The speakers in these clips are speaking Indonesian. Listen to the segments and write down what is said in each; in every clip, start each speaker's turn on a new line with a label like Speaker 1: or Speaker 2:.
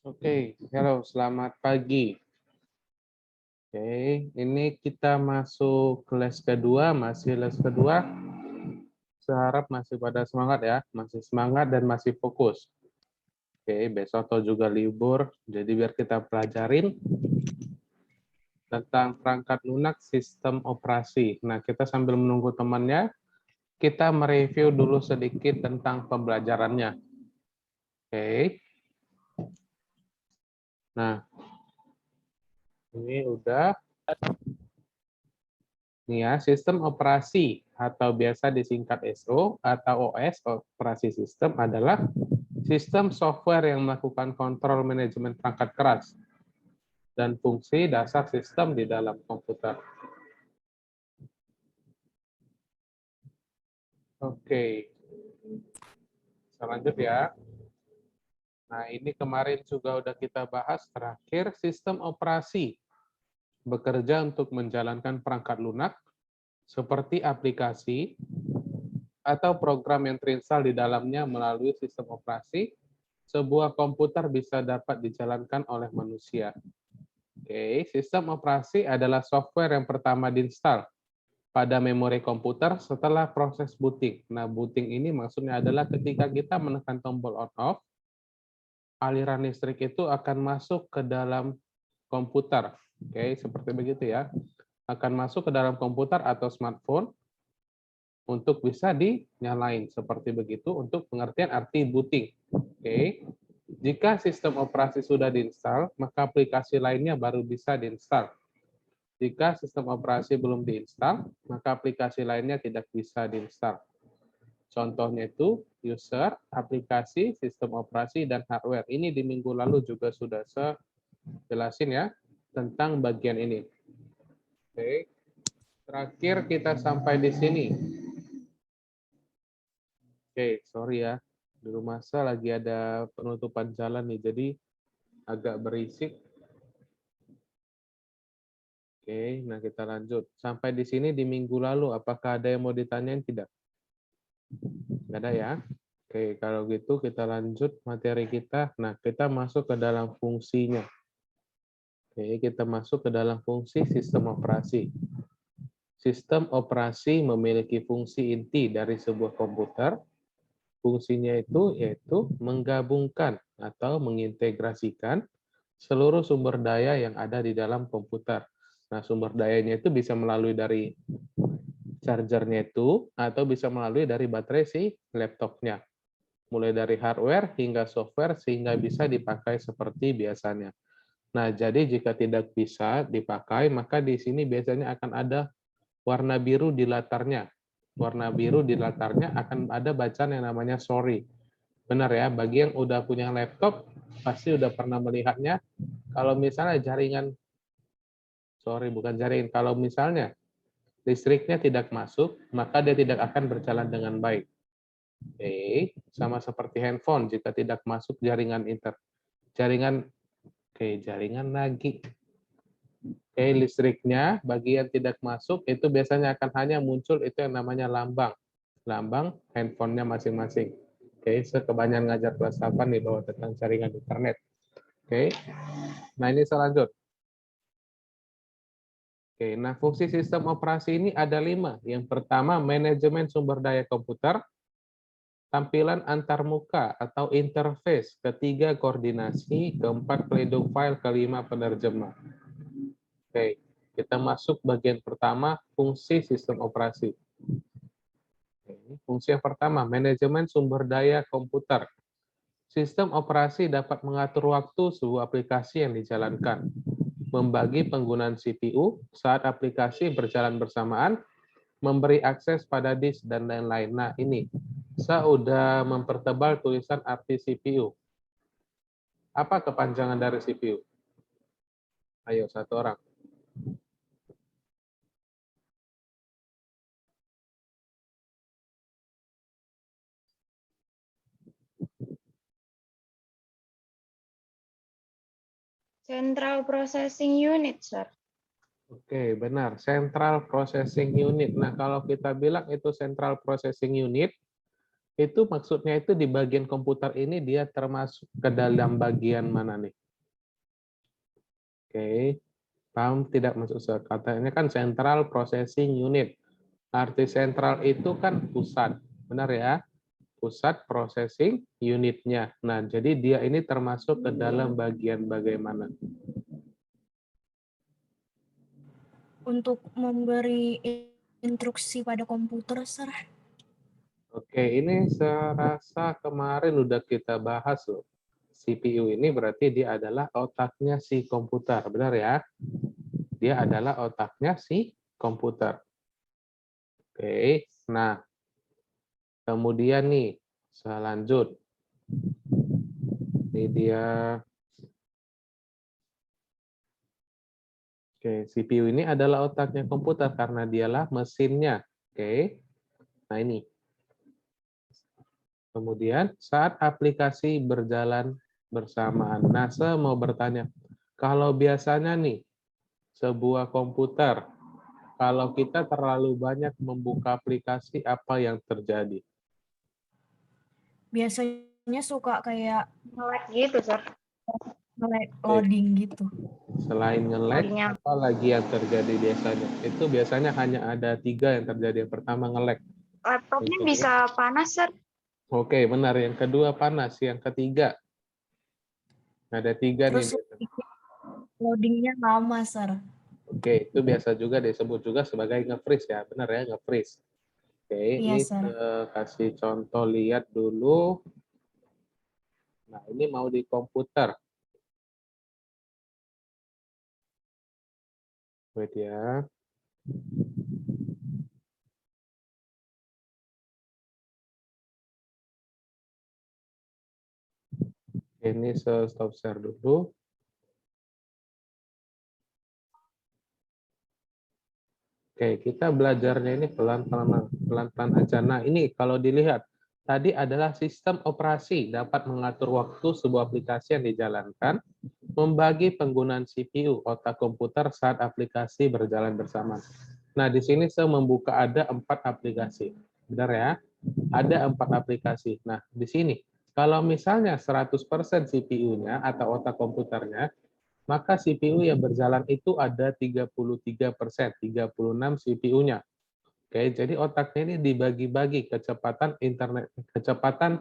Speaker 1: Oke, halo, selamat pagi. Oke, ini kita masuk ke les kedua, masih les kedua. Saya harap masih pada semangat ya, masih semangat dan masih fokus. Oke, besok atau juga libur, jadi biar kita pelajarin tentang perangkat lunak sistem operasi. Nah, kita sambil menunggu temannya, kita mereview dulu sedikit tentang pembelajarannya. Oke. Nah, ini udah. Ini ya, sistem operasi atau biasa disingkat SO atau OS, operasi sistem adalah sistem software yang melakukan kontrol manajemen perangkat keras dan fungsi dasar sistem di dalam komputer. Oke, kita lanjut ya. Nah, ini kemarin juga udah kita bahas terakhir, sistem operasi bekerja untuk menjalankan perangkat lunak seperti aplikasi atau program yang terinstal di dalamnya melalui sistem operasi. Sebuah komputer bisa dapat dijalankan oleh manusia. Oke, sistem operasi adalah software yang pertama diinstal pada memori komputer setelah proses booting. Nah, booting ini maksudnya adalah ketika kita menekan tombol on-off, aliran listrik itu akan masuk ke dalam komputer. Oke, seperti begitu ya. Akan masuk ke dalam komputer atau smartphone untuk bisa dinyalain. Seperti begitu untuk pengertian arti booting. Oke. Jika sistem operasi sudah diinstal, maka aplikasi lainnya baru bisa diinstal. Jika sistem operasi belum diinstal, maka aplikasi lainnya tidak bisa diinstal. Contohnya itu user, aplikasi, sistem operasi, dan hardware. Ini di minggu lalu juga sudah saya jelasin ya tentang bagian ini. Oke. Terakhir kita sampai di sini. Oke, sorry ya. Di rumah saya lagi ada penutupan jalan nih, jadi agak berisik. Oke, nah kita lanjut. Sampai di sini di minggu lalu, apakah ada yang mau ditanyain tidak? Nggak ada ya? Oke, kalau gitu kita lanjut materi kita. Nah, kita masuk ke dalam fungsinya. Oke, kita masuk ke dalam fungsi sistem operasi. Sistem operasi memiliki fungsi inti dari sebuah komputer. Fungsinya itu yaitu menggabungkan atau mengintegrasikan seluruh sumber daya yang ada di dalam komputer. Nah, sumber dayanya itu bisa melalui dari chargernya itu, atau bisa melalui dari baterai si laptopnya. Mulai dari hardware hingga software sehingga bisa dipakai seperti biasanya. Nah, jadi jika tidak bisa dipakai, maka di sini biasanya akan ada warna biru di latarnya. Warna biru di latarnya akan ada bacaan yang namanya sorry. Benar ya, bagi yang udah punya laptop, pasti udah pernah melihatnya. Kalau misalnya jaringan, sorry bukan jaringan, kalau misalnya listriknya tidak masuk, maka dia tidak akan berjalan dengan baik. Oke, sama seperti handphone, jika tidak masuk jaringan jaringan lagi. Oke, listriknya bagi yang tidak masuk itu biasanya akan hanya muncul itu yang namanya lambang handphonenya masing-masing. Oke, sekebanyakan ngajar kelas 8 di bawah tentang jaringan internet. Oke, nah ini selanjut. Oke, nah fungsi sistem operasi ini ada 5. Yang pertama, manajemen sumber daya komputer. Tampilan antarmuka atau interface. Ketiga, koordinasi. Keempat, pelindung file. Kelima, penerjemah. Oke, kita masuk bagian pertama, fungsi sistem operasi. Fungsi yang pertama, manajemen sumber daya komputer. Sistem operasi dapat mengatur waktu sebuah aplikasi yang dijalankan, membagi penggunaan CPU saat aplikasi berjalan bersamaan, memberi akses pada disk, dan lain-lain. Nah, ini saya udah mempertebal tulisan arti CPU. Apa kepanjangan dari CPU? Ayo, satu orang.
Speaker 2: Central Processing Unit, Sir.
Speaker 1: Oke, benar. Central Processing Unit. Nah, kalau kita bilang itu Central Processing Unit, itu maksudnya itu di bagian komputer ini dia termasuk ke dalam bagian mana nih? Oke, paham tidak maksud saya? Katanya kan Central Processing Unit. Arti sentral itu kan pusat, benar ya? Pusat processing unitnya. Nah, jadi dia ini termasuk ke dalam bagian bagaimana?
Speaker 3: Untuk memberi instruksi pada komputer, Sir.
Speaker 1: Oke, ini saya rasa kemarin udah kita bahas loh. CPU ini berarti dia adalah otaknya si komputer, benar ya? Dia adalah otaknya si komputer. Oke, nah kemudian nih, saya lanjut. Ini dia. Oke, CPU ini adalah otaknya komputer karena dialah mesinnya. Oke, nah ini. Kemudian saat aplikasi berjalan bersamaan. Nah, saya mau bertanya, kalau biasanya nih, sebuah komputer, kalau kita terlalu banyak membuka aplikasi, apa yang terjadi?
Speaker 3: Biasanya suka kayak
Speaker 2: Nge-lag gitu, Sir.
Speaker 3: loading gitu.
Speaker 1: Selain nge-lag,
Speaker 2: Loadingnya.
Speaker 1: apa lagi yang terjadi biasanya? Itu biasanya hanya ada 3 yang terjadi. Yang pertama nge-lag.
Speaker 2: Laptopnya
Speaker 1: Yang
Speaker 2: bisa panas, Sir.
Speaker 1: Oke, benar. Yang kedua panas. Yang ketiga, ada 3 nih.
Speaker 3: Terus loadingnya lama, Sir.
Speaker 1: Oke, itu biasa juga disebut juga sebagai nge-freeze ya. Benar ya, nge-freeze. Oke,
Speaker 3: Iya,
Speaker 1: ini
Speaker 3: Sir.
Speaker 1: kasih contoh lihat dulu. Nah, ini mau di komputer. Wait ya. Ini stop share dulu. Oke, kita belajarnya ini pelan-pelan aja. Nah, ini kalau dilihat, tadi adalah sistem operasi dapat mengatur waktu sebuah aplikasi yang dijalankan, membagi penggunaan CPU, otak komputer saat aplikasi berjalan bersama. Nah, di sini saya membuka ada 4 aplikasi. Benar ya? Ada 4 aplikasi. Nah, di sini, kalau misalnya 100% CPU-nya atau otak komputernya, maka CPU yang berjalan itu ada 33%, 36 CPU-nya. Oke, jadi otaknya ini dibagi-bagi kecepatan internet, kecepatan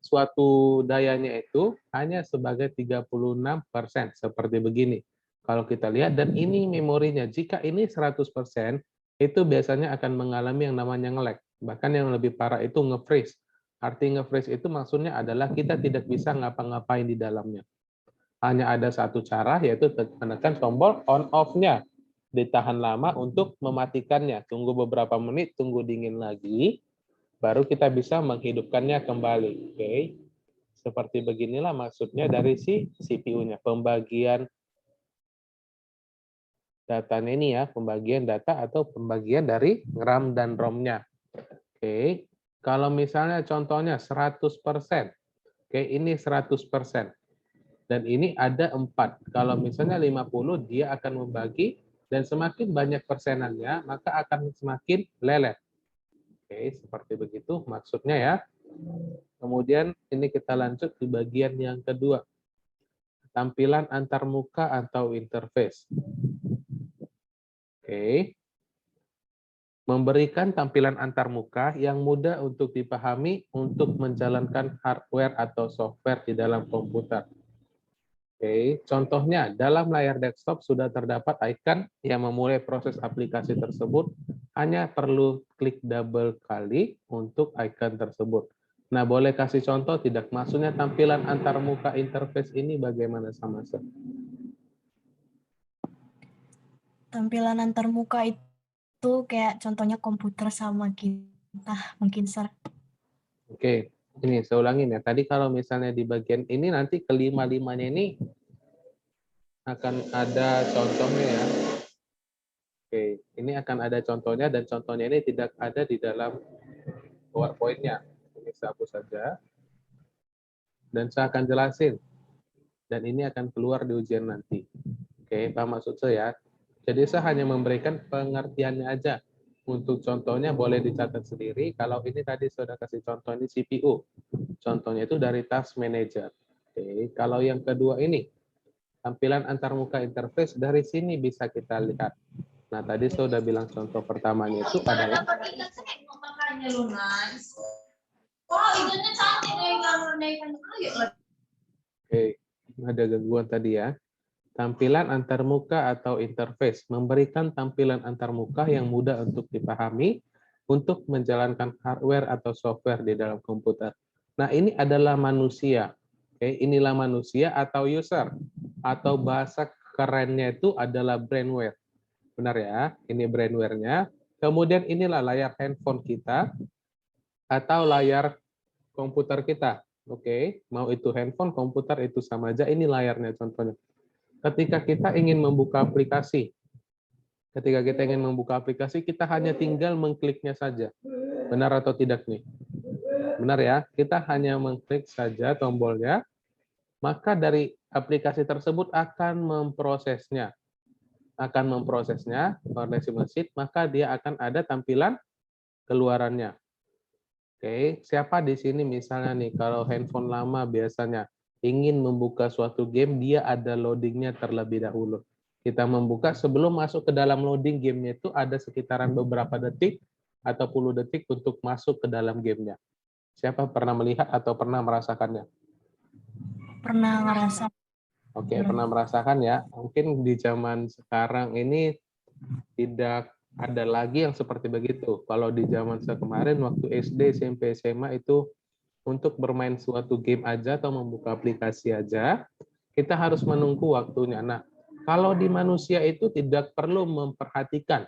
Speaker 1: suatu dayanya itu hanya sebagai 36%, seperti begini. Kalau kita lihat, dan ini memorinya, jika ini 100%, itu biasanya akan mengalami yang namanya nge-lag. Bahkan yang lebih parah itu nge-freeze. Arti nge-freeze itu maksudnya adalah kita tidak bisa ngapa-ngapain di dalamnya. Hanya ada satu cara, yaitu menekan tombol on-off-nya. Ditahan lama untuk mematikannya. Tunggu beberapa menit, tunggu dingin lagi, baru kita bisa menghidupkannya kembali. Oke, seperti beginilah maksudnya dari si CPU-nya. Pembagian datanya ini ya, pembagian data atau pembagian dari RAM dan ROM-nya. Oke, kalau misalnya contohnya 100%, oke, ini 100%. Dan ini ada 4. Kalau misalnya 50, dia akan membagi, dan semakin banyak persenannya, maka akan semakin lelet. Oke, seperti begitu maksudnya ya. Kemudian ini kita lanjut di bagian yang kedua. Tampilan antarmuka atau interface. Oke. Memberikan tampilan antarmuka yang mudah untuk dipahami untuk menjalankan hardware atau software di dalam komputer. Oke, contohnya dalam layar desktop sudah terdapat icon yang memulai proses aplikasi tersebut. hanya perlu klik double kali untuk icon tersebut. Nah, boleh kasih contoh tidak? Maksudnya tampilan antarmuka interface ini bagaimana sama Sir?
Speaker 3: Tampilan antarmuka itu kayak contohnya komputer sama kita, mungkin Sir.
Speaker 1: Oke, ini saya ulangin ya. Tadi kalau misalnya di bagian ini nanti kelima-limanya ini akan ada contohnya ya. Oke, ini akan ada contohnya dan contohnya ini tidak ada di dalam PowerPoint-nya. Ini saya hapus saja. Dan saya akan jelasin. Dan ini akan keluar di ujian nanti. Oke, paham maksud saya? Jadi saya hanya memberikan pengertiannya aja. Untuk contohnya boleh dicatat sendiri. Kalau ini tadi saya sudah kasih contoh ini CPU. Contohnya itu dari Task Manager. Oke, kalau yang kedua ini, tampilan antarmuka interface dari sini bisa kita lihat. Nah, tadi saya sudah bilang contoh pertamanya itu adalah oke, ada gangguan tadi ya. Tampilan antarmuka atau interface memberikan tampilan antarmuka yang mudah untuk dipahami untuk menjalankan hardware atau software di dalam komputer. Nah, ini adalah manusia. Oke, inilah manusia atau user atau bahasa kerennya itu adalah brainware. Benar ya? Ini brainware-nya. Kemudian inilah layar handphone kita atau layar komputer kita. Oke, mau itu handphone, komputer itu sama aja. Ini layarnya contohnya. Ketika kita ingin membuka aplikasi, kita hanya tinggal mengkliknya saja. Benar atau tidak nih? Benar ya, kita hanya mengklik saja tombolnya, maka dari aplikasi tersebut akan memprosesnya. Koordinasi mesin, maka dia akan ada tampilan keluarannya. Oke, siapa di sini misalnya nih, kalau handphone lama biasanya ingin membuka suatu game, dia ada loadingnya terlebih dahulu. Kita membuka, sebelum masuk ke dalam loading gamenya itu ada sekitaran beberapa detik atau puluh detik untuk masuk ke dalam gamenya. Siapa pernah melihat atau pernah merasakannya?
Speaker 3: Pernah ngerasa.
Speaker 1: Oke, pernah merasakan ya. Mungkin di zaman sekarang ini tidak ada lagi yang seperti begitu. Kalau di zaman saya kemarin, waktu SD, SMP, SMA itu untuk bermain suatu game aja atau membuka aplikasi aja, kita harus menunggu waktunya. Nah, kalau di manusia itu tidak perlu memperhatikan.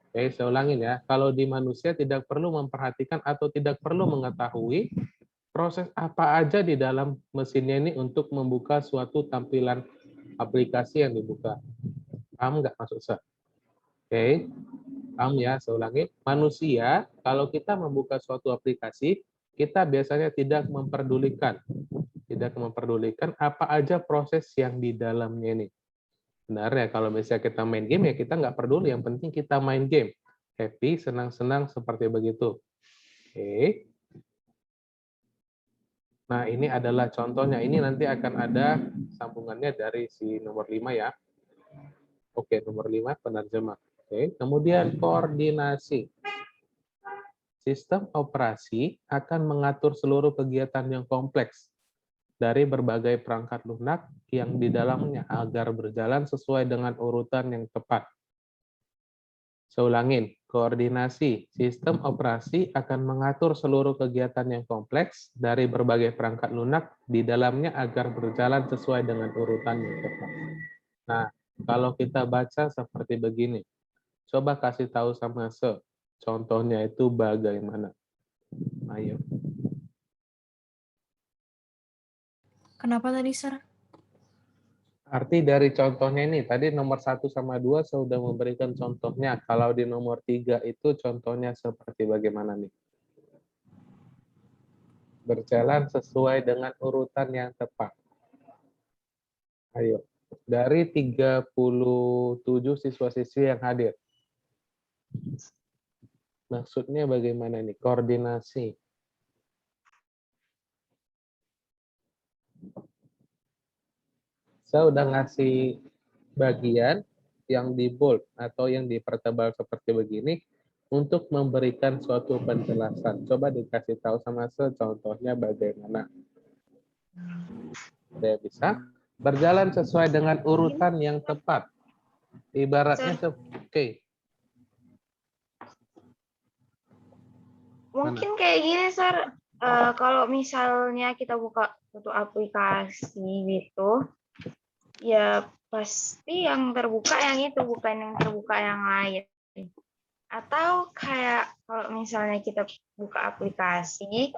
Speaker 1: Oke, saya ulangin ya. Kalau di manusia tidak perlu memperhatikan atau tidak perlu mengetahui proses apa aja di dalam mesinnya ini untuk membuka suatu tampilan aplikasi yang dibuka. Paham nggak maksud saya? Oke, paham ya, saya ulangi. Manusia, kalau kita membuka suatu aplikasi, kita biasanya tidak memperdulikan apa aja proses yang di dalamnya ini. Benar ya, kalau misalnya kita main game, ya kita nggak peduli, yang penting kita main game. Happy, senang-senang, seperti begitu. Oke. Nah, ini adalah contohnya. Ini nanti akan ada sambungannya dari si nomor 5 ya. Oke, nomor 5, penerjemah. Oke, kemudian koordinasi. Sistem operasi akan mengatur seluruh kegiatan yang kompleks dari berbagai perangkat lunak yang di dalamnya agar berjalan sesuai dengan urutan yang tepat. Saya ulangin, koordinasi. Sistem operasi akan mengatur seluruh kegiatan yang kompleks dari berbagai perangkat lunak di dalamnya agar berjalan sesuai dengan urutan yang tepat. Nah, kalau kita baca seperti begini, coba kasih tahu sama contohnya itu bagaimana? Ayo.
Speaker 3: Kenapa tadi, Sir?
Speaker 1: Arti dari contohnya ini, tadi nomor 1 sama 2 saya sudah memberikan contohnya. Kalau di nomor 3 itu contohnya seperti bagaimana nih? Berjalan sesuai dengan urutan yang tepat. Ayo. Dari 37 siswa-siswi yang hadir. Maksudnya bagaimana nih? Koordinasi. Saya udah ngasih bagian yang di bold atau yang dipertebal seperti begini untuk memberikan suatu penjelasan. Coba dikasih tahu sama contohnya bagaimana. Saya bisa berjalan sesuai dengan urutan yang tepat. Ibaratnya oke.
Speaker 2: Mungkin kayak gini, Sir. Kalau misalnya kita buka suatu aplikasi gitu, ya pasti yang terbuka yang itu, bukan yang terbuka yang lain. Atau kayak kalau misalnya kita buka aplikasi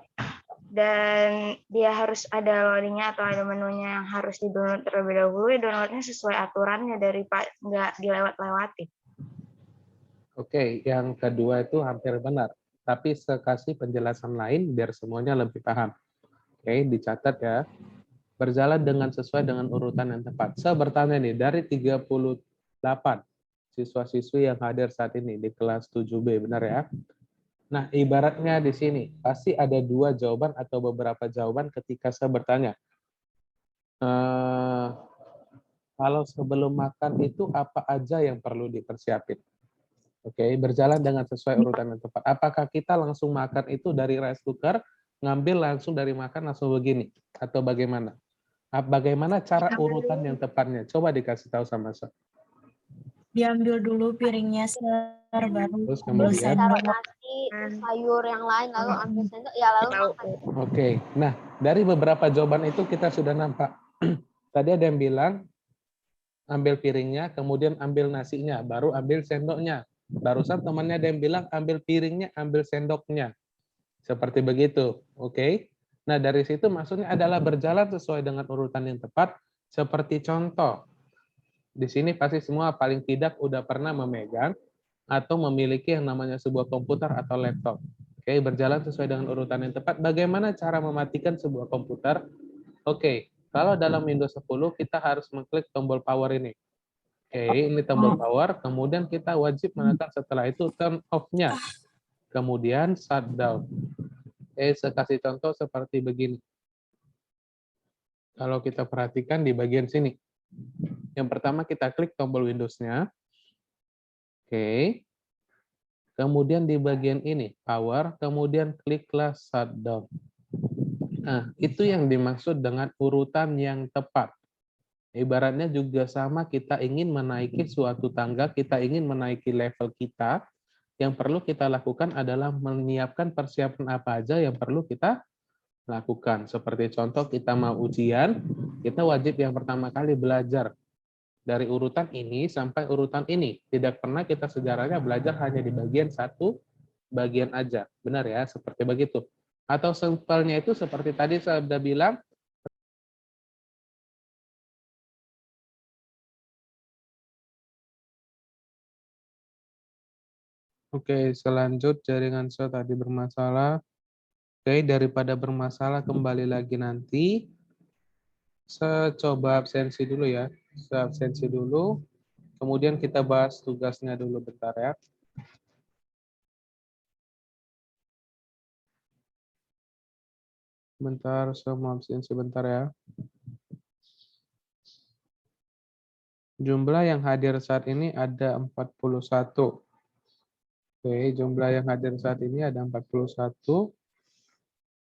Speaker 2: dan dia harus ada loadingnya atau ada menunya yang harus di-download terlebih dahulu, ya downloadnya sesuai aturannya daripada nggak dilewat-lewati.
Speaker 1: Oke, yang kedua itu hampir benar. Tapi saya kasih penjelasan lain biar semuanya lebih paham. Oke, dicatat ya. Berjalan dengan sesuai dengan urutan yang tepat. Saya bertanya nih, dari 38 siswa-siswi yang hadir saat ini di kelas 7B, benar ya? Nah, ibaratnya di sini, pasti ada 2 jawaban atau beberapa jawaban ketika saya bertanya. Kalau sebelum makan itu apa aja yang perlu dipersiapin? Oke, berjalan dengan sesuai urutan yang tepat. Apakah kita langsung makan itu dari rice cooker, ngambil langsung dari makan langsung begini? Atau bagaimana? Bagaimana cara urutan yang tepatnya? Coba dikasih tahu sama saya.
Speaker 3: Diambil dulu piringnya, Sir, baru
Speaker 1: Terus
Speaker 3: ambil
Speaker 1: kemudian?
Speaker 4: Taruh
Speaker 3: sendok.
Speaker 4: nasi, sayur yang lain, lalu ambil sendok, ya lalu makan.
Speaker 1: Oke, nah dari beberapa jawaban itu kita sudah nampak. Tadi ada yang bilang, ambil piringnya, kemudian ambil nasinya, baru ambil sendoknya. Barusan temannya ada yang bilang, ambil piringnya, ambil sendoknya. Seperti begitu, oke? Nah, dari situ maksudnya adalah berjalan sesuai dengan urutan yang tepat, seperti contoh. Di sini pasti semua paling tidak udah pernah memegang atau memiliki yang namanya sebuah komputer atau laptop. Oke, berjalan sesuai dengan urutan yang tepat. Bagaimana cara mematikan sebuah komputer? Oke, kalau dalam Windows 10 kita harus mengklik tombol power ini. Oke, ini tombol power, kemudian kita wajib menekan setelah itu turn off-nya. Kemudian shutdown. Saya kasih contoh seperti begini. Kalau kita perhatikan di bagian sini. Yang pertama kita klik tombol Windows-nya. Oke. Kemudian di bagian ini, power, kemudian kliklah shutdown. Nah, itu yang dimaksud dengan urutan yang tepat. Ibaratnya juga sama, kita ingin menaiki suatu tangga, kita ingin menaiki level kita, yang perlu kita lakukan adalah menyiapkan persiapan apa aja yang perlu kita lakukan. Seperti contoh kita mau ujian, kita wajib yang pertama kali belajar dari urutan ini sampai urutan ini. Tidak pernah kita sejarahnya belajar hanya di bagian satu bagian aja. Benar ya, seperti begitu. Atau simpelnya itu seperti tadi saya sudah bilang, oke, selanjut jaringan saya tadi bermasalah. Oke, daripada bermasalah kembali lagi nanti. Saya coba absensi dulu ya. Saya absensi dulu. Kemudian kita bahas tugasnya dulu bentar ya. Bentar, saya mau absensi bentar ya. Jumlah yang hadir saat ini ada 41. Oke, jumlah yang hadir saat ini ada 41.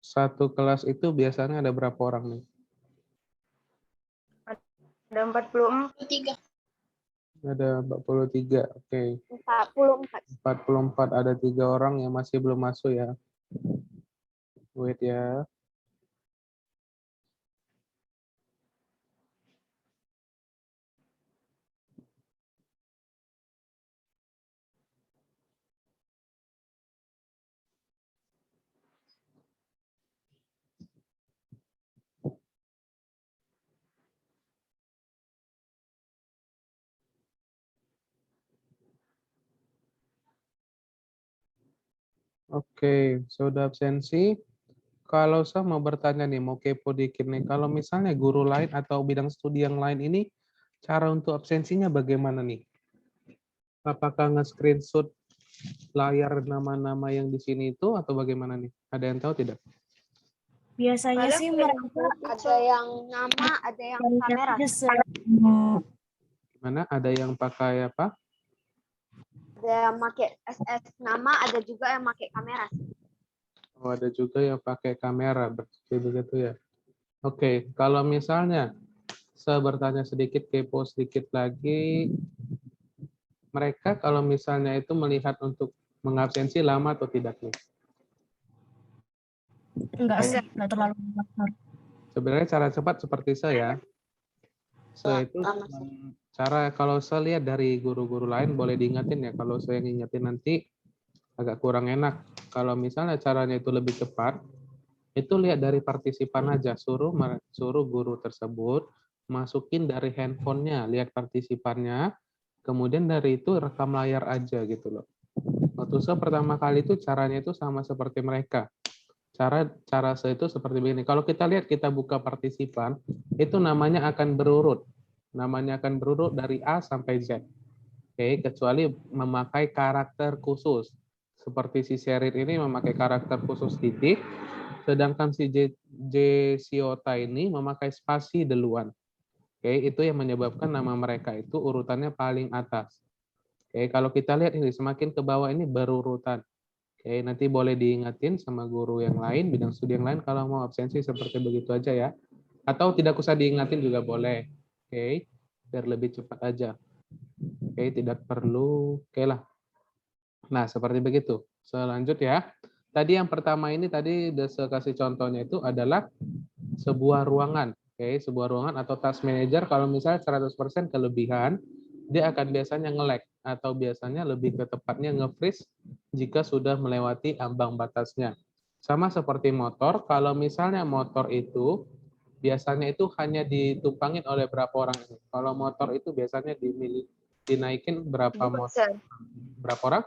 Speaker 1: Satu kelas itu biasanya ada berapa orang nih?
Speaker 2: Ada 44.
Speaker 1: Ada 43. Oke.
Speaker 4: 44.
Speaker 1: 44 ada 3 orang yang masih belum masuk ya. Wait ya. Oke, sudah absensi. Kalau saya mau bertanya nih, mau kepo dikit nih, kalau misalnya guru lain atau bidang studi yang lain ini, cara untuk absensinya bagaimana nih? Apakah nge-screenshot layar nama-nama yang di sini itu atau bagaimana nih? Ada yang tahu tidak?
Speaker 3: Biasanya
Speaker 2: Kadang
Speaker 3: sih
Speaker 2: kayak
Speaker 3: mereka
Speaker 4: Ada yang nama, ada yang kamera.
Speaker 3: aja, Sir.
Speaker 1: Mana ada yang pakai apa?
Speaker 4: Ada yang pakai SS nama, ada juga yang pakai kamera.
Speaker 1: Oh, ada juga yang pakai kamera, berarti begitu ya. Oke, kalau misalnya saya bertanya sedikit, kepo sedikit lagi, mereka kalau misalnya itu melihat untuk mengabsensi lama atau tidak nih?
Speaker 3: Enggak sih, enggak terlalu besar.
Speaker 1: Sebenarnya cara cepat seperti saya. Saya itu cara kalau saya lihat dari guru-guru lain boleh diingatin ya. Kalau saya ngingetin nanti agak kurang enak. Kalau misalnya caranya itu lebih cepat, itu lihat dari partisipan aja. Suruh guru tersebut masukin dari handphonenya, lihat partisipannya. Kemudian dari itu rekam layar aja gitu loh. Waktu saya pertama kali itu caranya itu sama seperti mereka. Cara saya itu seperti begini. Kalau kita lihat kita buka partisipan, itu namanya akan berurut. Namanya akan berurut dari A sampai Z. Oke, kecuali memakai karakter khusus. Seperti si Sheryl ini memakai karakter khusus titik, sedangkan si Siota ini memakai spasi duluan. Oke, itu yang menyebabkan nama mereka itu urutannya paling atas. Oke, kalau kita lihat ini semakin ke bawah ini berurutan. Oke, nanti boleh diingatin sama guru yang lain, bidang studi yang lain kalau mau absensi seperti begitu aja ya. Atau tidak usah diingatin juga boleh. Oke, biar lebih cepat aja. Oke, tidak perlu. Oke lah. Nah, seperti begitu. Selanjut ya. Tadi yang pertama ini tadi saya kasih contohnya itu adalah sebuah ruangan. Oke, sebuah ruangan atau task manager kalau misalnya 100% kelebihan, dia akan biasanya nge-lag atau biasanya lebih ke tepatnya nge-freeze jika sudah melewati ambang batasnya. Sama seperti motor, kalau misalnya motor itu biasanya itu hanya ditumpangin oleh berapa orang ini. Kalau motor itu biasanya dinaikin berapa motor? Berapa orang?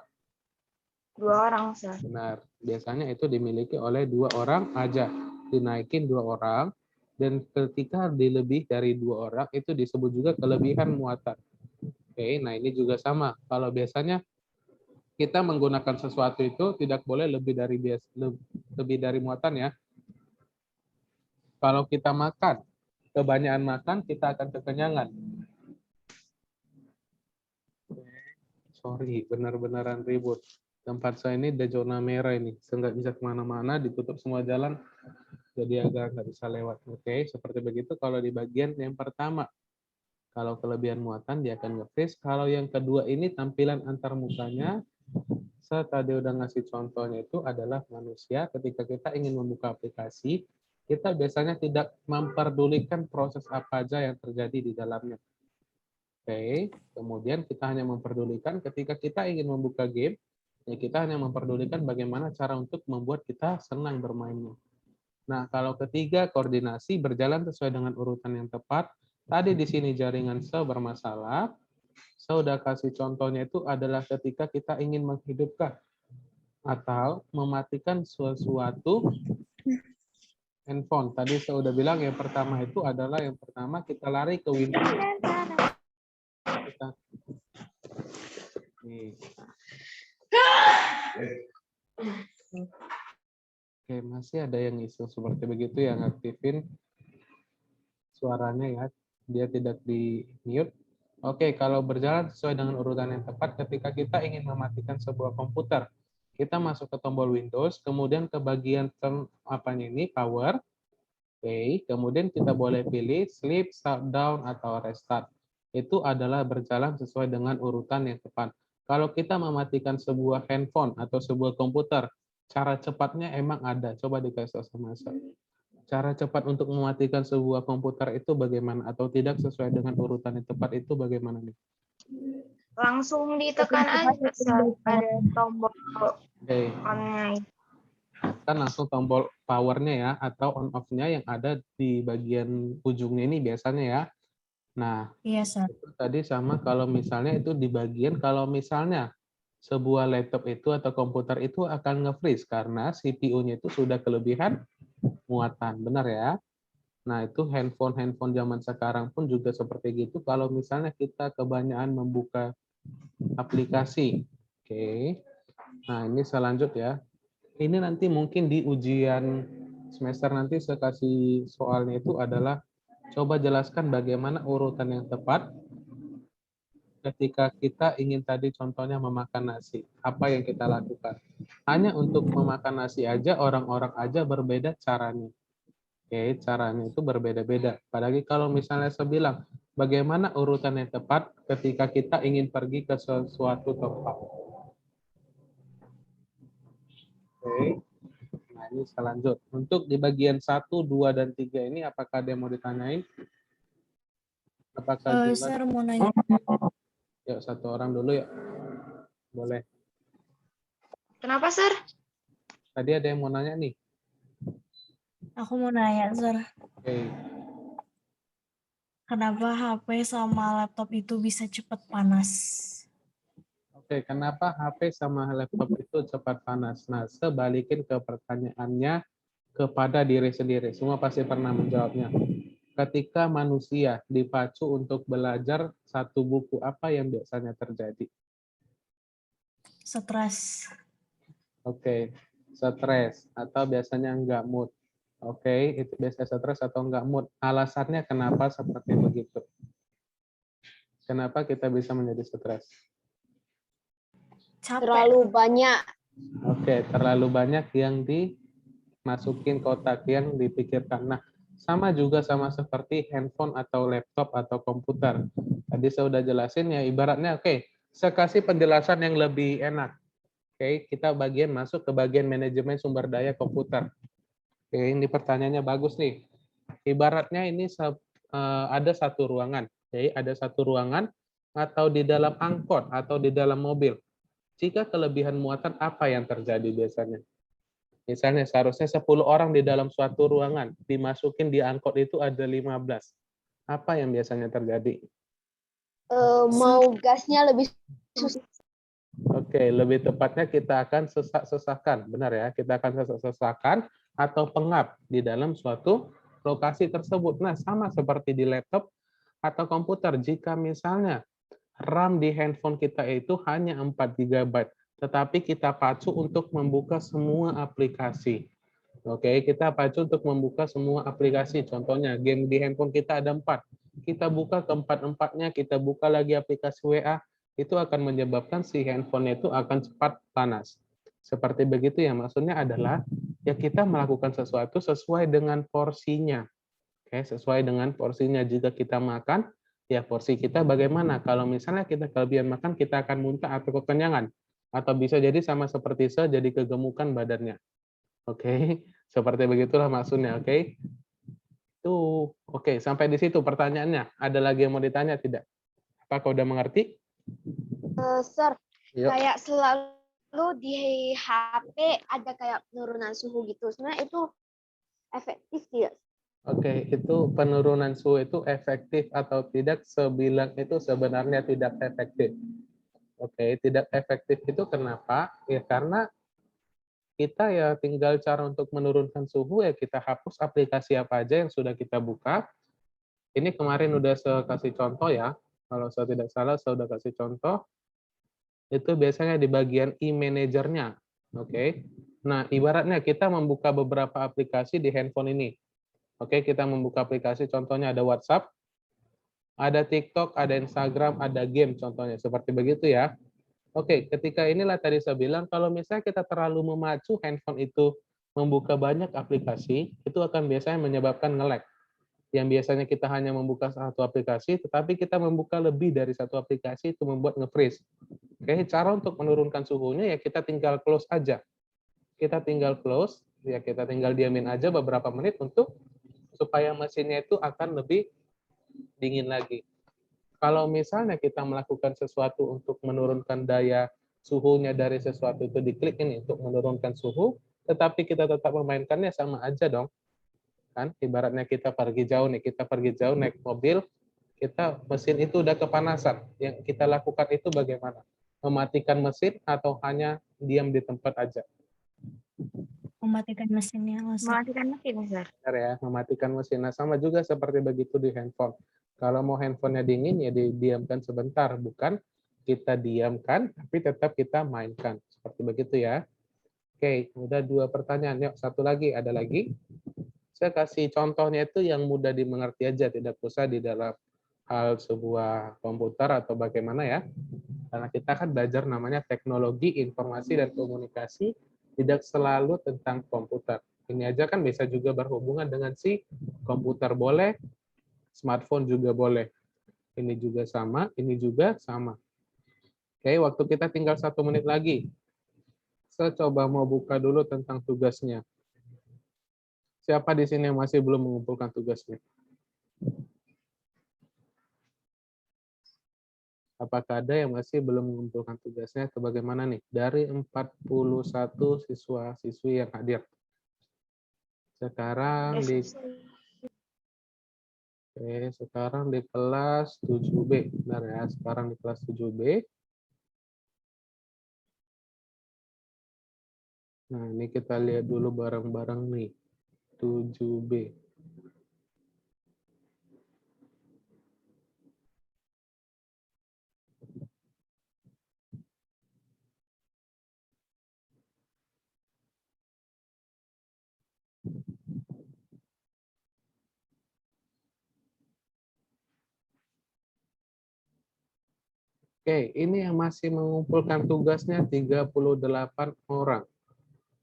Speaker 2: 2 orang, Sir.
Speaker 1: Benar. Biasanya itu dimiliki oleh 2 orang aja. Dinaikin 2 orang, dan ketika dilebih dari 2 orang, itu disebut juga kelebihan muatan. Oke, nah ini juga sama. Kalau biasanya kita menggunakan sesuatu itu tidak boleh lebih dari muatan ya. Kalau kita makan, kebanyakan makan, kita akan kekenyangan. Sorry, benar-benaran ribut. Tempat saya ini ada zona merah ini. Saya nggak bisa kemana-mana, ditutup semua jalan, jadi agak nggak bisa lewat. Oke, seperti begitu kalau di bagian yang pertama. Kalau kelebihan muatan, dia akan nge-freeze. Kalau yang kedua ini tampilan antar mukanya, saya tadi udah ngasih contohnya itu adalah manusia. Ketika kita ingin membuka aplikasi, kita biasanya tidak memperdulikan proses apa aja yang terjadi di dalamnya. Oke, kemudian kita hanya memperdulikan ketika kita ingin membuka game, ya kita hanya memperdulikan bagaimana cara untuk membuat kita senang bermainnya. Nah, kalau ketiga, koordinasi berjalan sesuai dengan urutan yang tepat. Tadi di sini jaringan bermasalah. Saya udah kasih contohnya itu adalah ketika kita ingin menghidupkan atau mematikan sesuatu handphone. Tadi saya udah bilang yang pertama itu adalah kita lari ke Windows. Nih. Oke, masih ada yang isu seperti begitu yang aktifin suaranya ya. Dia tidak di mute. Oke, kalau berjalan sesuai dengan urutan yang tepat, ketika kita ingin mematikan sebuah komputer, kita masuk ke tombol Windows, kemudian ke bagian apanya ini, power. Oke, kemudian kita boleh pilih sleep, shutdown, atau restart. Itu adalah berjalan sesuai dengan urutan yang tepat. Kalau kita mematikan sebuah handphone atau sebuah komputer, cara cepatnya emang ada. Coba dikasih tahu sama saya. Cara cepat untuk mematikan sebuah komputer itu bagaimana? Atau tidak sesuai dengan urutan yang tepat itu bagaimana nih?
Speaker 2: Langsung ditekan aja, Sir. Ada tombol on-nya.
Speaker 1: Kan langsung tombol power-nya ya, atau on-off-nya yang ada di bagian ujungnya ini biasanya ya. Nah,
Speaker 3: Iya, Sir.
Speaker 1: itu tadi sama kalau misalnya itu di bagian, kalau misalnya sebuah laptop itu atau komputer itu akan nge-freeze karena CPU-nya itu sudah kelebihan muatan, benar ya? Nah, itu handphone zaman sekarang pun juga seperti gitu. Kalau misalnya kita kebanyakan membuka aplikasi. Oke. Nah, ini selanjut ya. Ini nanti mungkin di ujian semester nanti saya kasih soalnya itu adalah coba jelaskan bagaimana urutan yang tepat ketika kita ingin tadi contohnya memakan nasi. Apa yang kita lakukan? Hanya untuk memakan nasi aja, orang-orang aja berbeda caranya. Oke, caranya itu berbeda-beda. Apalagi kalau misalnya saya bilang, bagaimana urutan yang tepat ketika kita ingin pergi ke suatu tempat. Oke. Nah, ini bisa lanjut. Untuk di bagian 1, 2, dan 3 ini apakah ada yang mau ditanyain? Apakah jelas?
Speaker 3: Sir mau nanya.
Speaker 1: Yuk, satu orang dulu ya. Boleh.
Speaker 2: Kenapa, Sir?
Speaker 1: Tadi ada yang mau nanya nih.
Speaker 3: Aku mau nanya, Sir.
Speaker 1: Oke.
Speaker 3: Kenapa HP sama laptop itu bisa cepat panas?
Speaker 1: Oke, kenapa HP sama laptop itu cepat panas? Nah, sebalikin ke pertanyaannya kepada diri sendiri. Semua pasti pernah menjawabnya. Ketika manusia dipacu untuk belajar satu buku, apa yang biasanya terjadi?
Speaker 3: Stres.
Speaker 1: Oke, stres atau biasanya enggak mood. Oke, itu biasanya stres atau enggak mood. Alasannya kenapa seperti begitu? Kenapa kita bisa menjadi stres?
Speaker 3: Capek.
Speaker 4: Terlalu banyak.
Speaker 1: Oke, terlalu banyak yang dimasukin kotak yang dipikirkan. Nah, sama juga sama seperti handphone atau laptop atau komputer. Tadi saya udah jelasin ya, ibaratnya oke, saya kasih penjelasan yang lebih enak. Oke, kita masuk ke bagian manajemen sumber daya komputer. Oke, ini pertanyaannya bagus nih. Ibaratnya ini ada satu ruangan. Oke, ada satu ruangan atau di dalam angkot atau di dalam mobil. Jika kelebihan muatan, apa yang terjadi biasanya? Misalnya seharusnya 10 orang di dalam suatu ruangan, dimasukin di angkot itu ada 15. Apa yang biasanya terjadi?
Speaker 4: Mau gasnya lebih susah.
Speaker 1: Oke, lebih tepatnya kita akan sesak-sesakan, benar ya? Kita akan sesak-sesakan atau pengap di dalam suatu lokasi tersebut. Nah, sama seperti di laptop atau komputer. Jika misalnya RAM di handphone kita itu hanya 4 GB, tetapi kita pacu untuk membuka semua aplikasi. Oke, kita pacu untuk membuka semua aplikasi. Contohnya, game di handphone kita ada 4. Kita buka keempat-empatnya, kita buka lagi aplikasi WA, itu akan menyebabkan si handphone itu akan cepat panas. Seperti begitu ya, maksudnya adalah ya kita melakukan sesuatu sesuai dengan porsinya. Oke, sesuai dengan porsinya. Jika kita makan, ya porsi kita bagaimana? Kalau misalnya kita kelebihan makan, kita akan muntah atau kekenyangan. Atau bisa jadi sama seperti saya, jadi kegemukan badannya. Oke, seperti begitulah maksudnya. Oke, tuh. Oke, sampai di situ pertanyaannya. Ada lagi yang mau ditanya tidak? Apakah udah mengerti?
Speaker 4: Sir,
Speaker 1: Yuk.
Speaker 4: kayak selalu di HP ada kayak penurunan suhu gitu. Sebenarnya itu efektif tidak?
Speaker 1: Oke, itu penurunan suhu itu efektif atau tidak? Sebilang itu sebenarnya tidak efektif. Oke, tidak efektif itu kenapa? Ya karena kita ya tinggal cara untuk menurunkan suhu ya kita hapus aplikasi apa aja yang sudah kita buka. Ini kemarin udah saya kasih contoh ya. Kalau saya tidak salah, saya udah kasih contoh. Itu biasanya di bagian e-managernya. Oke. Nah, ibaratnya kita membuka beberapa aplikasi di handphone ini. Oke, kita membuka aplikasi, contohnya ada WhatsApp, ada TikTok, ada Instagram, ada game, contohnya. Seperti begitu ya. Oke, ketika inilah tadi saya bilang, kalau misalnya kita terlalu memacu handphone itu membuka banyak aplikasi, itu akan biasanya menyebabkan nge-lag. Yang biasanya kita hanya membuka satu aplikasi, tetapi kita membuka lebih dari satu aplikasi, itu membuat nge-freeze. Oke, cara untuk menurunkan suhunya ya kita tinggal close aja. Kita tinggal close, ya kita tinggal diamin aja beberapa menit untuk supaya mesinnya itu akan lebih dingin lagi. Kalau misalnya kita melakukan sesuatu untuk menurunkan daya suhunya dari sesuatu itu diklik ini untuk menurunkan suhu, tetapi kita tetap memainkannya sama aja dong. Kan ibaratnya kita pergi jauh naik mobil, mesin itu udah kepanasan. Yang kita lakukan itu bagaimana? Mematikan mesin atau hanya diam di tempat aja?
Speaker 3: Mematikan mesinnya langsung.
Speaker 2: Mematikan mesin, Sir.
Speaker 1: Benar ya, mematikan mesin. Nah, sama juga seperti begitu di handphone. Kalau mau handphonenya dingin, ya didiamkan sebentar. Bukan kita diamkan, tapi tetap kita mainkan. Seperti begitu ya. Oke, udah 2 pertanyaan. Yuk, satu lagi. Ada lagi? Saya kasih contohnya itu yang mudah dimengerti aja. Tidak usah di dalam hal sebuah komputer atau bagaimana ya. Karena kita kan belajar namanya teknologi, informasi, dan komunikasi. Tidak selalu tentang komputer. Ini aja kan bisa juga berhubungan dengan si komputer boleh, smartphone juga boleh. Ini juga sama, ini juga sama. Oke, waktu kita tinggal 1 menit lagi. Saya coba mau buka dulu tentang tugasnya. Siapa di sini yang masih belum mengumpulkan tugasnya? Apakah ada yang masih belum mengumpulkan tugasnya atau bagaimana nih? Dari 41 siswa-siswi yang hadir. Sekarang di sekarang di kelas 7B. Benar ya, sekarang di kelas 7B. Nah, ini kita lihat dulu bareng-bareng nih. 7B. Oke, ini yang masih mengumpulkan tugasnya 38 orang.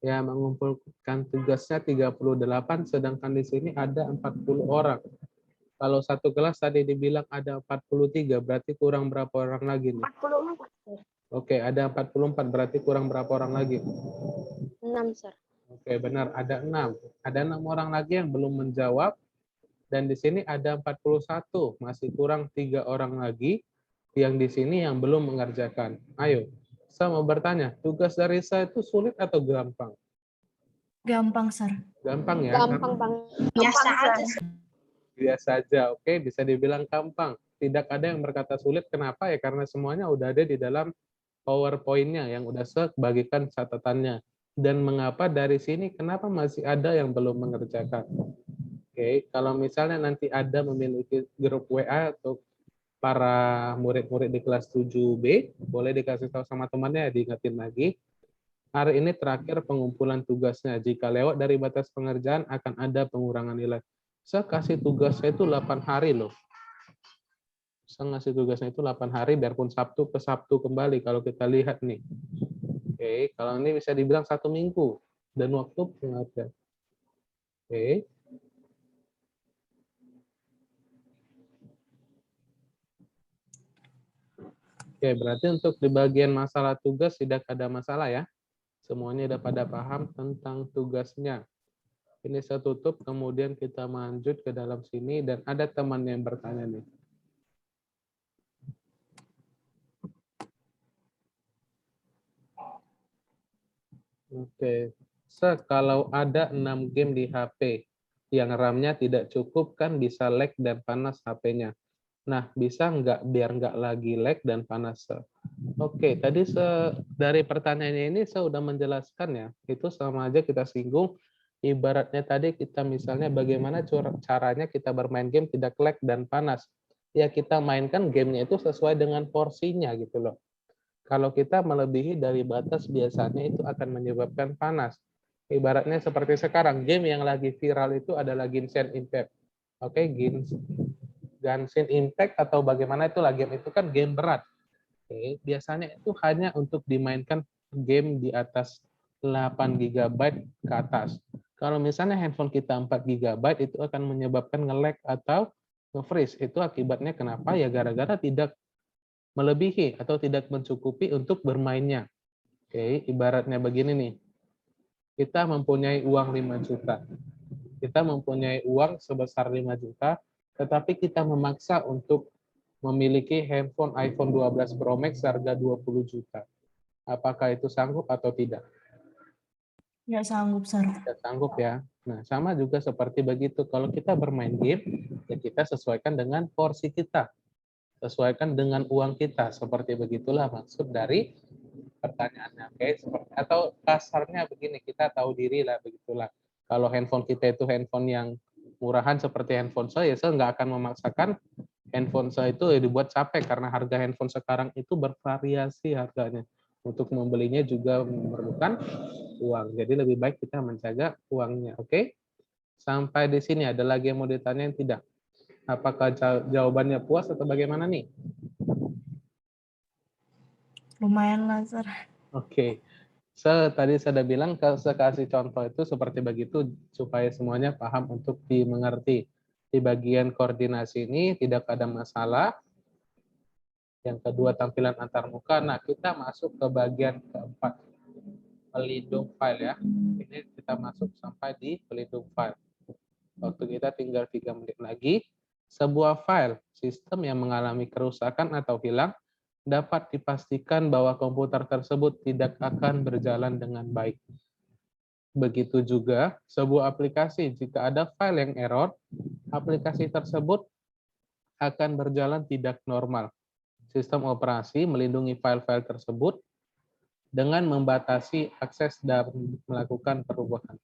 Speaker 1: Ya, mengumpulkan tugasnya 38, sedangkan di sini ada 40 orang. Kalau satu kelas tadi dibilang ada 43, berarti kurang berapa orang lagi nih?
Speaker 2: 44.
Speaker 1: Oke, ada 44, berarti kurang berapa orang lagi?
Speaker 4: 6, Sir.
Speaker 1: Oke, benar, ada 6. Ada 6 orang lagi yang belum menjawab, dan di sini ada 41, masih kurang 3 orang lagi yang di sini yang belum mengerjakan. Ayo, saya mau bertanya, tugas dari saya itu sulit atau gampang?
Speaker 3: Gampang, Sir.
Speaker 1: Gampang ya?
Speaker 4: Gampang banget.
Speaker 2: Biasa aja.
Speaker 1: Biasa aja, oke, bisa dibilang gampang. Tidak ada yang berkata sulit, kenapa ya? Karena semuanya udah ada di dalam PowerPoint-nya yang udah saya bagikan catatannya. Dan mengapa dari sini, kenapa masih ada yang belum mengerjakan? Oke, kalau misalnya nanti ada memiliki grup WA atau para murid-murid di kelas 7B, boleh dikasih tahu sama temannya, diingetin lagi. Hari ini terakhir pengumpulan tugasnya. Jika lewat dari batas pengerjaan, akan ada pengurangan nilai. Saya kasih tugasnya itu 8 hari loh. Saya ngasih tugasnya itu 8 hari, biarpun Sabtu ke Sabtu kembali. Kalau kita lihat nih. Oke, kalau ini bisa dibilang 1 minggu. Dan waktu pengerjaan. Oke. Oke, berarti untuk di bagian masalah tugas tidak ada masalah ya. Semuanya udah pada paham tentang tugasnya. Ini saya tutup, kemudian kita lanjut ke dalam sini, dan ada teman yang bertanya nih. Oke, kalau ada 6 game di HP, yang RAM-nya tidak cukup, kan bisa lag dan panas HP-nya. Nah, bisa nggak biar nggak lagi lag dan panas? Oke, tadi dari pertanyaannya ini saya sudah menjelaskan ya. Itu sama aja kita singgung. Ibaratnya tadi kita misalnya bagaimana caranya kita bermain game tidak lag dan panas. Ya kita mainkan gamenya itu sesuai dengan porsinya gitu loh. Kalau kita melebihi dari batas biasanya itu akan menyebabkan panas. Ibaratnya seperti sekarang, game yang lagi viral itu adalah Genshin Impact. Oke, Genshin Impact atau bagaimana itulah game itu kan game berat. Oke, biasanya itu hanya untuk dimainkan game di atas 8 GB ke atas. Kalau misalnya handphone kita 4 GB itu akan menyebabkan nge-lag atau nge-freeze. Itu akibatnya kenapa? Ya gara-gara tidak melebihi atau tidak mencukupi untuk bermainnya. Oke, ibaratnya begini nih. Kita mempunyai uang 5 juta. Kita mempunyai uang sebesar 5 juta, tetapi kita memaksa untuk memiliki handphone iPhone 12 Pro Max harga 20 juta. Apakah itu sanggup atau tidak?
Speaker 3: Nggak sanggup, Sir.
Speaker 1: Tidak sanggup ya. Nah, sama juga seperti begitu. Kalau kita bermain game, ya kita sesuaikan dengan porsi kita. Sesuaikan dengan uang kita. Seperti begitulah maksud dari pertanyaannya. Oke, atau kasarnya begini, kita tahu diri lah begitulah. Kalau handphone kita itu handphone yang murahan seperti handphone saya nggak akan memaksakan handphone saya itu dibuat capek karena harga handphone sekarang itu bervariasi harganya. Untuk membelinya juga memerlukan uang. Jadi lebih baik kita menjaga uangnya. Oke? Sampai di sini ada lagi yang mau ditanya yang tidak? Apakah jawabannya puas atau bagaimana nih?
Speaker 3: Lumayan lah, Sir.
Speaker 1: Oke. Tadi saya sudah bilang, saya kasih contoh itu seperti begitu supaya semuanya paham untuk dimengerti. Di bagian koordinasi ini tidak ada masalah. Yang kedua, tampilan antarmuka. Nah, kita masuk ke bagian keempat, pelindung file ya. Ini kita masuk sampai di pelindung file. Waktu kita tinggal 3 menit lagi. Sebuah file sistem yang mengalami kerusakan atau hilang dapat dipastikan bahwa komputer tersebut tidak akan berjalan dengan baik. Begitu juga sebuah aplikasi, jika ada file yang error, aplikasi tersebut akan berjalan tidak normal. Sistem operasi melindungi file-file tersebut dengan membatasi akses dan melakukan perubahan.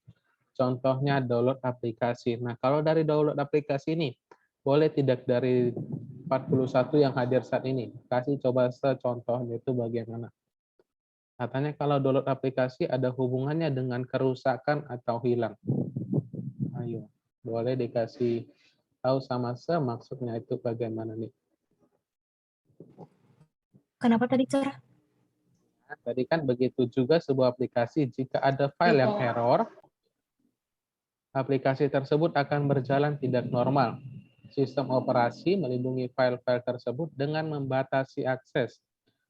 Speaker 1: Contohnya download aplikasi. Nah, kalau dari download aplikasi ini, boleh tidak dari 41 yang hadir saat ini? Kasih coba contohnya itu bagaimana. Katanya kalau download aplikasi ada hubungannya dengan kerusakan atau hilang. Ayo, boleh dikasih tahu sama saya maksudnya itu bagaimana nih?
Speaker 3: Kenapa tadi, Sir?
Speaker 1: Nah, tadi kan begitu juga sebuah aplikasi, jika ada file yang error, aplikasi tersebut akan berjalan tidak normal. Sistem operasi melindungi file-file tersebut dengan membatasi akses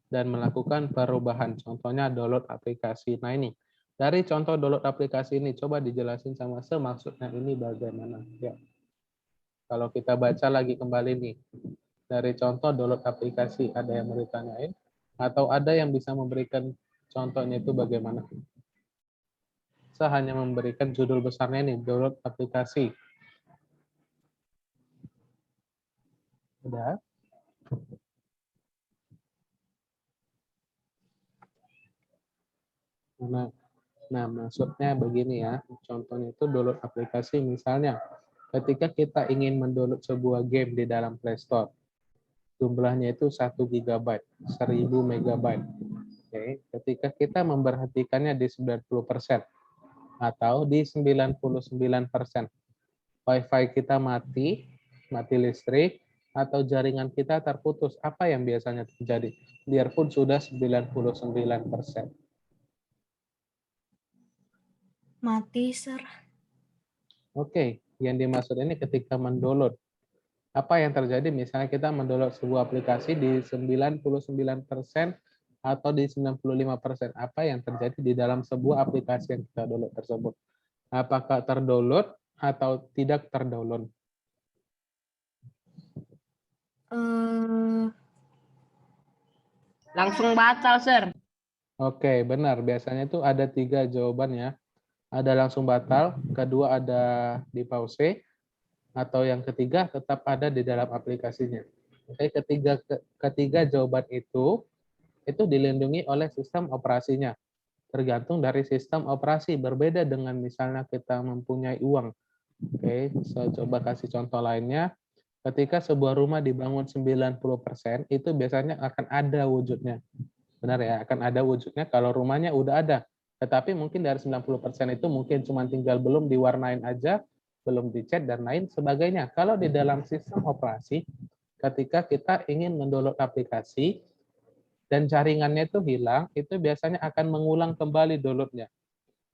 Speaker 1: dan melakukan perubahan. Contohnya download aplikasi. Nah ini, dari contoh download aplikasi ini, coba dijelasin sama saya maksudnya ini bagaimana. Ya. Kalau kita baca lagi kembali nih, dari contoh download aplikasi, ada yang mau ditanyain? Atau ada yang bisa memberikan contohnya itu bagaimana? Saya hanya memberikan judul besarnya nih, download aplikasi. Udah? Nah, maksudnya begini ya, contohnya itu download aplikasi misalnya, ketika kita ingin mendownload sebuah game di dalam Play Store, jumlahnya itu 1 GB, 1000 MB. Oke, ketika kita memperhatikannya di 90% atau di 99%, Wi-Fi kita mati listrik, atau jaringan kita terputus, apa yang biasanya terjadi? Biarpun sudah 99%.
Speaker 3: Mati, Sir.
Speaker 1: Oke, yang dimaksud ini ketika mendownload. Apa yang terjadi misalnya kita mendownload sebuah aplikasi di 99% atau di 95%. Apa yang terjadi di dalam sebuah aplikasi yang kita download tersebut? Apakah terdownload atau tidak terdownload?
Speaker 5: Langsung batal, Sir.
Speaker 1: Oke, benar. Biasanya itu ada 3 jawabannya. Ada langsung batal, kedua ada di pause, atau yang ketiga tetap ada di dalam aplikasinya. Oke, ketiga jawaban itu dilindungi oleh sistem operasinya. Tergantung dari sistem operasi, berbeda dengan misalnya kita mempunyai uang. Oke, saya coba kasih contoh lainnya. Ketika sebuah rumah dibangun 90%, itu biasanya akan ada wujudnya. Benar ya, akan ada wujudnya kalau rumahnya udah ada. Tetapi mungkin dari 90% itu mungkin cuma tinggal belum diwarnain aja, belum dicat dan lain sebagainya. Kalau di dalam sistem operasi, ketika kita ingin mendownload aplikasi dan jaringannya itu hilang, itu biasanya akan mengulang kembali downloadnya.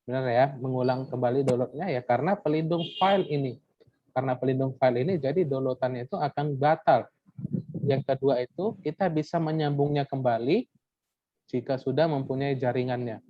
Speaker 1: Benar ya, mengulang kembali downloadnya ya karena pelindung file ini. Karena pelindung file ini, jadi downloadannya itu akan batal. Yang kedua itu, kita bisa menyambungnya kembali jika sudah mempunyai jaringannya.